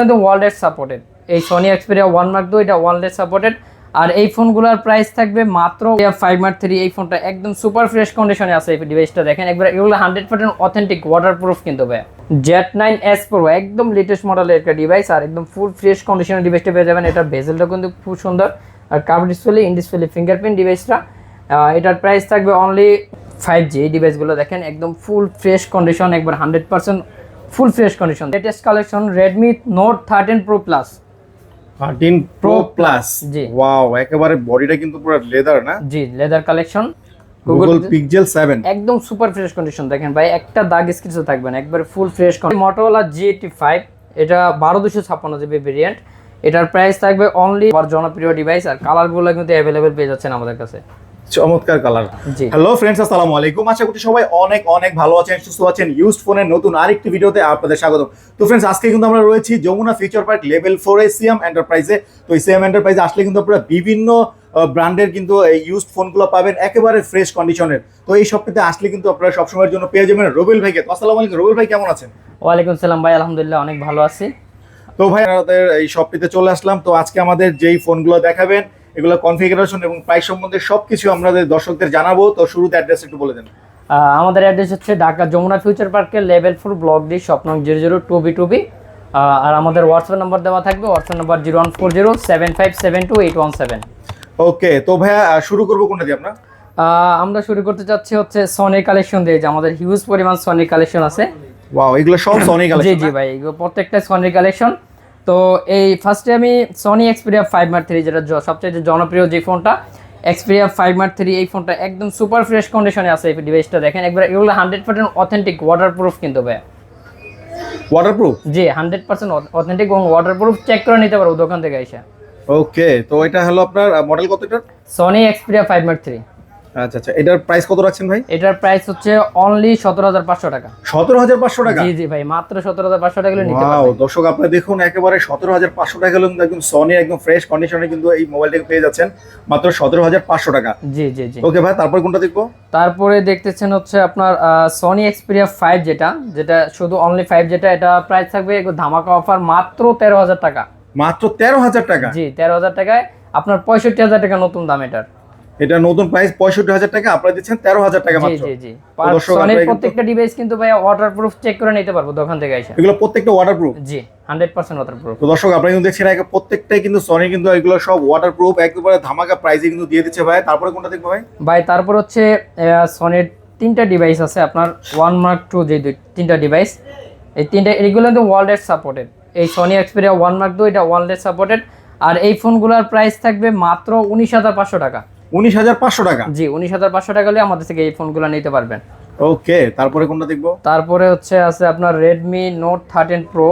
কিন্তু world supported এই Sony Xperia 1 mark 2 এটা ওয়ার্ল্ড সাপোর্টেড। আর এই ফোনগুলোর প্রাইস থাকবে মাত্র 5 মার্ক 3। এই ফোনটা একদম সুপার ফ্রেশ কন্ডিশনে আছে। এই ডিভাইসটা দেখেন একবার, এগুলো 100% অথেন্টিক ওয়াটারপ্রুফ কিন্তু ভাই। Z9S Pro একদম লেটেস্ট মডেলের একটা ডিভাইস আর একদম ফুল ফ্রেশ কন্ডিশনের ডিভাইসটা পেয়ে যাবেন। এটার বেজেলটা কিন্তু খুব সুন্দর আর curve display, in display fingerprint ডিভাইসটা। এটার প্রাইস থাকবে অনলি 5G। এই ডিভাইসগুলো দেখেন একদম ফুল ফ্রেশ কন্ডিশন, একবার 100% full fresh condition. Latest collection Redmi Note 13 Pro Plus। 13 Pro Plus, জি ওয়াও, একেবারে বডিটা কিন্তু পুরো লেদার না? জি, লেদার কালেকশন। Google Pixel 7 একদম সুপার ফ্রেশ কন্ডিশন দেখেন ভাই, একটা দাগ স্ক্র্যাচ থাকবে না, একবার full fresh condition. Motorola G85 এটা 12256GB ভেরিয়েন্ট। এটার প্রাইস থাকবে অনলি জনপ্রিয় ডিভাইস আর কালারগুলো কিন্তু अवेलेबल পেয়ে যাচ্ছেন আমাদের কাছে। চমৎকার কালার। হ্যালো ফ্রেন্ডস, আসসালামু আলাইকুম। আশা করি সবাই অনেক অনেক ভালো আছেন, সুস্থ আছেন। ইউজড ফোনের নতুন আরেকটি ভিডিওতে আপনাদের স্বাগত। তো ফ্রেন্ডস, আজকে কিন্তু আমরা রয়েছি যমুনা ফিউচার পার্ক লেভেল 4 এ সিএম এন্টারপ্রাইজে। তো এই সিএম এন্টারপ্রাইজে আসলে কিন্তু আপনারা বিভিন্ন ব্র্যান্ডের কিন্তু এই ইউজড ফোনগুলো পাবেন একেবারে ফ্রেশ কন্ডিশনের। তো এই শপটিতে আসলে কিন্তু আপনারা সবসময়ের জন্য পেয়ে যাবেন রবিল ভাইকে। তো আসসালামু আলাইকুম রবিল ভাই, কেমন আছেন? ওয়ালাইকুম সালাম ভাই, আলহামদুলিল্লাহ অনেক ভালো আছি। তো ভাই, আমাদের এই শপটিতে চলে আসলাম। তো আজকে আমাদের যেই ফোনগুলো দেখাবেন এগুলো কনফিগারেশন এবং প্রাইস সম্বন্ধে সবকিছু আমাদের দর্শকদের জানাবো। তো শুরুতে অ্যাড্রেস একটু বলে দেন। আমাদের অ্যাড্রেস হচ্ছে ঢাকা যমুনা ফিউচার পার্কের লেভেল 4 ব্লক ডি, শপ নং 002B2B। আর আমাদের হোয়াটসঅ্যাপ নাম্বার দেওয়া থাকবে, হোয়াটসঅ্যাপ নাম্বার 014075728117। ওকে, তো ভাইয়া শুরু করবো কোনটা দিয়ে আপনার? আমরা শুরু করতে চাচ্ছি হচ্ছে সনি কালেকশন দিয়ে, যে আমাদের হিউজ পরিমাণ সনি কালেকশন আছে। ওয়াও, এগুলো সব সনি কালেকশন? জি জি ভাই, এগুলো প্রত্যেকটা সনি কালেকশন। তো এই ফার্স্টে আমি সনি এক্সপেরিয়া 5 মার্ক 3, যেটা সবচেয়ে জনপ্রিয় যে ফোনটা এক্সপেরিয়া 5 মার্ক 3, এই ফোনটা একদম সুপার ফ্রেশ কন্ডিশনে আছে। এই ডিভাইসটা দেখেন একবার, এগুলো 100% অথেন্টিক ওয়াটারপ্রুফ কিন্তু ভাই। ওয়াটারপ্রুফ? জি, 100% অথেন্টিক এবং ওয়াটারপ্রুফ, চেক করে নিতে পারবো দোকান থেকে এসে। ওকে, তো এটা হলো আপনার মডেল কত এটা? Sony Xperia 5 mark 3। আচ্ছা আচ্ছা, এটার প্রাইস কত রাখছেন ভাই? এটার প্রাইস হচ্ছে অনলি 17500 টাকা। 17500 টাকা? জি জি ভাই, মাত্র 17500 টাকা নিতে ওয়াও, পারবেন। দর্শক আপনারা দেখুন, একেবারে 17500 টাকা হলো কিন্তু একদম সনি একদম ফ্রেশ কন্ডিশনে কিন্তু এই মোবাইলটাকে পেয়ে যাচ্ছেন মাত্র 17500 টাকা। জি জি জি। ওকে ভাই, তারপর কোনটা দেখবো? তারপরে দেখতেছেন হচ্ছে আপনার সনি এক্সপেরিয়া 5, যেটা শুধু অনলি 5, এটা প্রাইস থাকবে ধামাকা অফার মাত্র 13000 টাকা। মাত্র 13000 টাকা? জি, 13000 টাকায় আপনার 65000 টাকা নতুন দাম এটার। এটা নতুন প্রাইস 65000 টাকা, আপনারা দিচ্ছেন 13000 টাকা মাত্র। জি জি জি। সনির প্রত্যেকটা ডিভাইস কিন্তু ভাই ওয়াটারপ্রুফ, চেক করে নিতে পারবো দোকান থেকে এসে। এগুলো প্রত্যেকটা ওয়াটারপ্রুফ? জি, 100% ওয়াটারপ্রুফ। তো দর্শক আপনারা কিন্তু দেখছেন প্রত্যেকটাই কিন্তু সনি কিন্তু এগুলো সব ওয়াটারপ্রুফ, একেবারে ধামাকা প্রাইসে কিন্তু দিয়ে দিচ্ছে ভাই। তারপরে কোনটা দেখবো ভাই? ভাই তারপর হচ্ছে সনির 3টা ডিভাইস আছে আপনার 1 মার্ক 2, যে 3টা ডিভাইস, এই 3টা এগুলো কিন্তু ওয়ার্ল্ড সাপোর্টেড। এই সনি এক্সপেরিয়া 1 মার্ক 2 এটা ওয়ার্ল্ড সাপোর্টেড। আর এই ফোনগুলোর প্রাইস থাকবে মাত্র 19500 টাকা। 19500 টাকা? জি, 19500 টাকা হলে আমাদের থেকে এই ফোনগুলো নিতে পারবেন। ওকে, তারপরে কোনটা দেখবো? তারপরে হচ্ছে আছে আপনার Redmi Note 13 Pro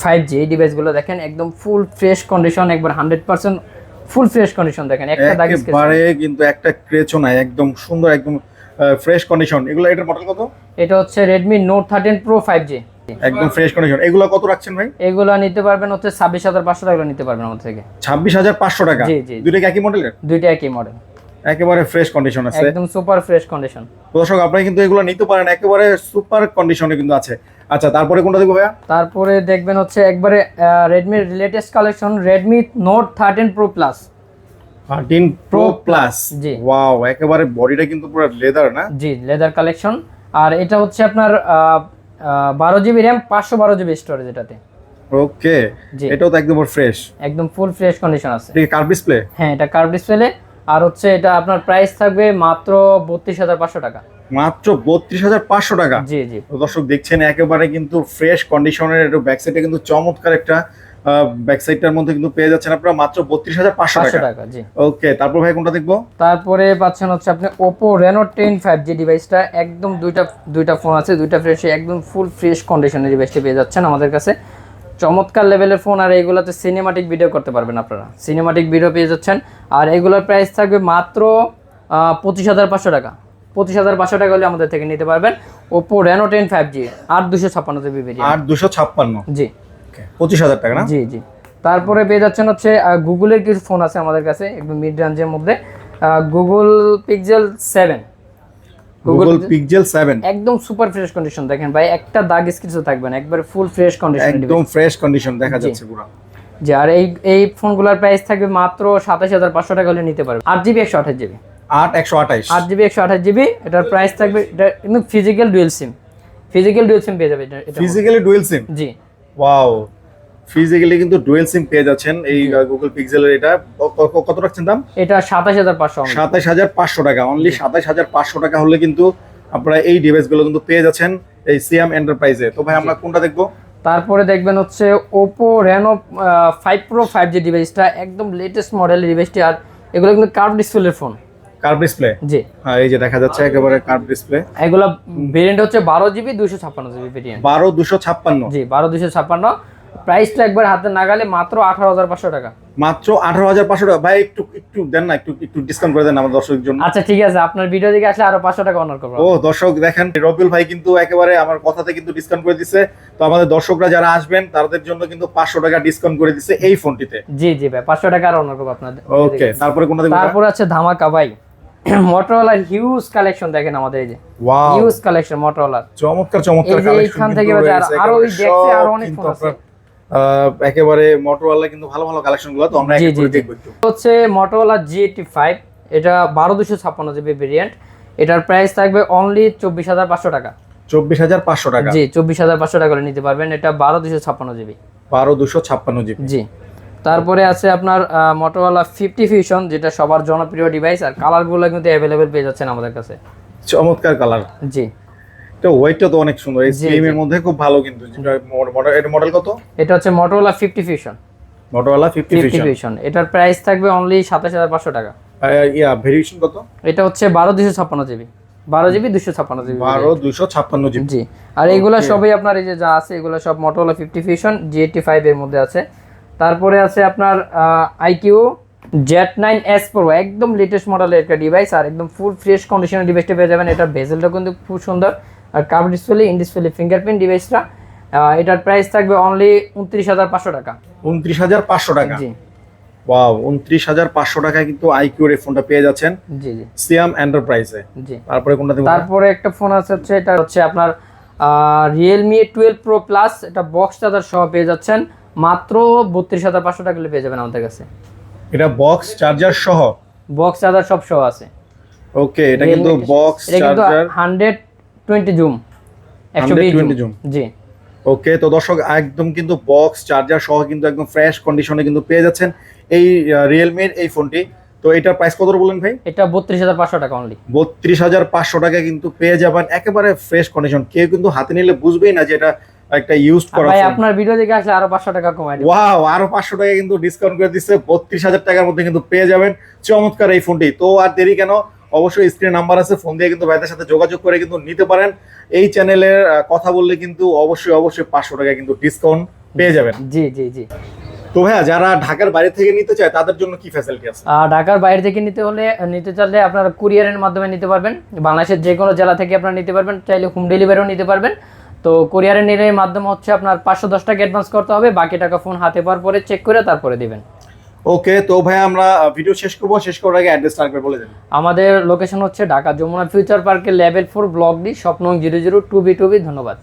5G। এই ডিভাইসগুলো দেখেন একদম ফুল ফ্রেশ কন্ডিশন, একবার 100% ফুল ফ্রেশ কন্ডিশন দেখেন, একটা দাগ স্ক্র্যাচ একেবারে কিন্তু একটা ক্রেচও নাই, একদম সুন্দর, একদম ফ্রেশ কন্ডিশন। এগুলো এটার মডেল কত? এটা হচ্ছে Redmi Note 13 Pro 5G, একদম ফ্রেশ কন্ডিশন। এগুলো কত রাখছেন ভাই? এগুলো নিতে পারবেন হচ্ছে 26500 টাকা নিতে পারবেন আমাদের থেকে। 26500 টাকা? জি জি। দুটো একই মডেলের? দুইটা একই মডেল, একেবারে ফ্রেশ কন্ডিশন আছে, একদম সুপার ফ্রেশ কন্ডিশন। দর্শক আপনারা কিন্তু এগুলো নিতে পারেন, একেবারে সুপার কন্ডিশনে কিন্তু আছে। আচ্ছা, তারপরে কোনটা দেখবো ভাইয়া? তারপরে দেখবেন হচ্ছে একবারে Redmi latest collection Redmi Note 13 Pro Plus। 13 Pro Plus, জি। ওয়াও, একেবারে বডিটা কিন্তু পুরো লেদার না? জি, লেদার কালেকশন। আর এটা হচ্ছে আপনার 12GB RAM 512GB স্টোরেজ এটাতে। ওকে, জি। এটাও তো একদম ফ্রেশ, একদম ফুল ফ্রেশ কন্ডিশন আছে। এটা কার্ভ ডিসপ্লে? হ্যাঁ, এটা কার্ভ ডিসপ্লে। আর হচ্ছে এটা আপনার প্রাইস থাকবে মাত্র 32500 টাকা। মাত্র 32500 টাকা? জি জি। তো দর্শক দেখছেন একেবারে কিন্তু ফ্রেশ কন্ডিশনের, একটু ব্যাক সাইডে কিন্তু চমৎকার একটা ব্যাক সাইডটার মধ্যে কিন্তু পেয়ে যাচ্ছেন আপনারা মাত্র 32500 টাকা। জি। ওকে, তারপর ভাই কোনটা দেখবো? তারপরে পাচ্ছেন হচ্ছে আপনি Oppo Reno 10 5G ডিভাইসটা, একদম দুইটা ফোন আছে, দুইটা ফ্রেশ, একদম ফুল ফ্রেশ কন্ডিশনের ডিভাইসটা পেয়ে যাচ্ছেন আমাদের কাছে। চমৎকার লেভেলের ফোন, আর এইগুলোতে সিনেমাটিক ভিডিও করতে পারবেন আপনারা, সিনেমাটিক ভিডিও পেয়ে যাচ্ছেন। আর এগুলোর প্রাইস থাকবে মাত্র 25500 টাকা। 25500 টাকা হলে আমাদের থেকে নিতে পারবেন Oppo Reno 10 5G 8256GB variant. 8256? জি। 25000 টাকা না? জি জি। তারপরে পেয়ে যাচ্ছেন হচ্ছে গুগলের কিছু ফোন আছে আমাদের কাছে একদম মিড রেঞ্জের মধ্যে, Google Pixel 7। গুগল পিক্সেল 7 একদম সুপার ফ্রেশ কন্ডিশন দেখেন ভাই, একটা দাগ স্ক্র্যাচও থাকবে না, একবার ফুল ফ্রেশ কন্ডিশন, একদম ফ্রেশ কন্ডিশন দেখা যাচ্ছে পুরো। যে আর এই ফোনগুলোর প্রাইস থাকবে মাত্র 27500 টাকা হলে নিতে পারবে। 8GB 128GB 8/128 8GB 128GB এটার প্রাইস থাকবে। এটা কিন্তু ফিজিক্যাল ডুয়াল সিম পেয়ে যাবে এটা। ফিজিক্যালি ডুয়াল সিম, জি ওয়াও, ফিজিক্যালি কিন্তু ডুয়াল সিম পেয়ে যাচ্ছেন এই গুগল পিক্সেলের। এটা কত রাখছেন দাম? এটা 27500, 27500 টাকা, অনলি 27500 টাকা হলে কিন্তু আপনারা এই ডিভাইসগুলো কিন্তু পেয়ে যাচ্ছেন এই সিয়াম এন্টারপ্রাইজে। তো ভাই আমরা কোনটা দেখবো? তারপরে দেখবেন হচ্ছে Oppo Reno 5 Pro 5G ডিভাইসটা, একদম লেটেস্ট মডেলের ডিভাইসটি। আর এগুলো কিন্তু কার্ভ ডিসপ্লের ফোন। কার্ভ ডিসপ্লে, জি হ্যাঁ এই যে দেখা যাচ্ছে একেবারে কার্ভ ডিসপ্লে। এগুলো ভেরিয়েন্ট হচ্ছে 12GB 256GB ভেরিয়েন্ট। 12256, জি 12256। প্রাইসটা একবার হাতে নাগালে মাত্র 18500 টাকা। মাত্র 18500 টাকা। ভাই একটু দেন না, একটু ডিসকাউন্ট করে দেন আমার দর্শকদের জন্য। আচ্ছা ঠিক আছে, আপনার ভিডিও দেখে আসলে আরো 500 টাকা অনার করব। ও দর্শক দেখেন, রবিউল ভাই কিন্তু একেবারে আমার কথাতে কিন্তু ডিসকাউন্ট করে দিচ্ছে। তো আমাদের দর্শকরা যারা আসবেন তাদের জন্য কিন্তু 500 টাকা ডিসকাউন্ট করে দিচ্ছে এই ফোনটিতে। জি ভাই 500 টাকা আর অনার করব আপনাদের। ওকে, তারপরে কোনটা দেখব? তারপর আছে ধামাকা ভাই, মোটরোলার হিউজ কালেকশন দেখেন আমাদের, এই যে ওয়াও, হিউজ কালেকশন মোটরোলার, চমৎকার এই যে এইখান থেকে আর ওই দেখতে আর অনেক ফোন আছে। একেবারে মোটরোলা কিন্তু ভালো ভালো কালেকশন গুলো, তো আমরা এক করে দেখব একটু। হচ্ছে মোটরোলা G85, এটা 12256GB ভেরিয়েন্ট। এটার প্রাইস থাকবে অনলি 24500 টাকা। 24500 টাকা, জি 24500 টাকা করে নিতে পারবেন। এটা 12256GB 12256GB। জি। তারপরে আছে আপনার মোটরোলা 50 ফিউশন, যেটা সবার জনপ্রিয় ডিভাইস। আর কালারগুলো কিন্তু অ্যাভেলেবেল পেয়ে যাচ্ছেন আমাদের কাছে, চমৎকার কালার। জি এটা ওয়েটটা তো অনেক সুন্দর, এই স্লিমের মধ্যে খুব ভালো কিন্তু। এটা মডেল কত? এটা হচ্ছে মোটরোলা 50 ফিউশন, মোটরোলা 50 ফিউশন। এটার প্রাইস থাকবে অনলি 27500 টাকা। ভেরিয়েশন কত? এটা হচ্ছে 12256GB 12GB 256GB 12256GB। জি। আর এগুলা সবই আপনার এই যে যা আছে এগুলো সব মোটরোলা 50 ফিউশন G85 এর মধ্যে আছে। তারপরে আছে আপনার IQ Z9S Pro, একদম লেটেস্ট মডেলের একটা ডিভাইস। আর একদম ফুল ফ্রেশ কন্ডিশনের ডিভাইসটা পেয়ে যাবেন। এটার বেজেলটা কিন্তু খুব সুন্দর, আর curve display, in display fingerprint ডিভাইসটা। এটার প্রাইস থাকবে অনলি 29500 টাকা। 29500 টাকা, জি ওয়াও, 29500 টাকায় কিন্তু আইকিউ এর ফোনটা পেয়ে যাচ্ছেন জি সিয়াম এন্টারপ্রাইজে। জি। তারপরে কোনটা দেখব? তারপরে একটা ফোন আছে হচ্ছে, এটা হচ্ছে আপনার Realme 12 Pro Plus, এটা বক্স চার্জার সহ পেয়ে যাচ্ছেন মাত্র 32500 টাকা পেয়ে যাবেন আমাদের কাছে। এটা বক্স চার্জার সহ, বক্স চার্জার সব সহ আছে। ওকে, এটা কিন্তু বক্স চার্জার 120 জুম 120 জুম। জি ওকে, তো দর্শক একদম কিন্তু বক্স চার্জার সহ কিন্তু একদম ফ্রেশ কন্ডিশনে কিন্তু পেয়ে যাচ্ছেন এই Realme এর এই ফোনটি। তো এটার প্রাইস কত বলেন ভাই? এটা 32500 টাকা অনলি। 32500 টাকা কিন্তু পেয়ে যাবেন একেবারে ফ্রেশ কন্ডিশন। কেউ কিন্তু হাতে নিলে বুঝবেই না যে এটা একটা ইউজ করা ভাই ফোন। আপনার ভিডিও দেখে আসলে আরো 500 টাকা কমাই দিবেন। ওয়াও, আরো 500 টাকা কিন্তু ডিসকাউন্ট করে দিচ্ছে। 32000 টাকার মধ্যে কিন্তু পেয়ে যাবেন চমৎকার এই ফোনটি। তো আর দেরি কেন, অবশ্যই স্ক্রিনে নাম্বার আছে, ফোন দিয়ে কিন্তু ভাইদের সাথে যোগাযোগ করে কিন্তু নিতে পারেন। এই চ্যানেলের কথা বললে কিন্তু অবশ্যই 500 টাকা কিন্তু ডিসকাউন্ট পেয়ে যাবেন। জি জি জি। তো ভাইয়া, যারা ঢাকার বাইরে থেকে নিতে চায় তাদের জন্য কি ফ্যাসিলিটি আছে? ঢাকার বাইরে থেকে নিতে চাইলে আপনারা কুরিয়ারের মাধ্যমে নিতে পারবেন। বাংলাদেশের যে কোনো জেলা থেকে আপনারা নিতে পারবেন, চাইলে হোম ডেলিভারিও নিতে পারবেন। তো কুরিয়ারে নিলে মাধ্যমে হচ্ছে আপনার 510 টাকা অ্যাডভান্স করতে হবে, বাকি টাকা ফোন হাতে পাওয়ার পরে চেক করে তারপরে দিবেন। ওকে, তো ভাই আমরা ভিডিও শেষ করার আগে অ্যাড্রেসটা আরেকবার বলে দেন। আমাদের লোকেশন হচ্ছে ঢাকা যমুনা ফিউচার পার্কের লেভেল 4 ব্লক ডি, শপ নং 002B। ধন্যবাদ।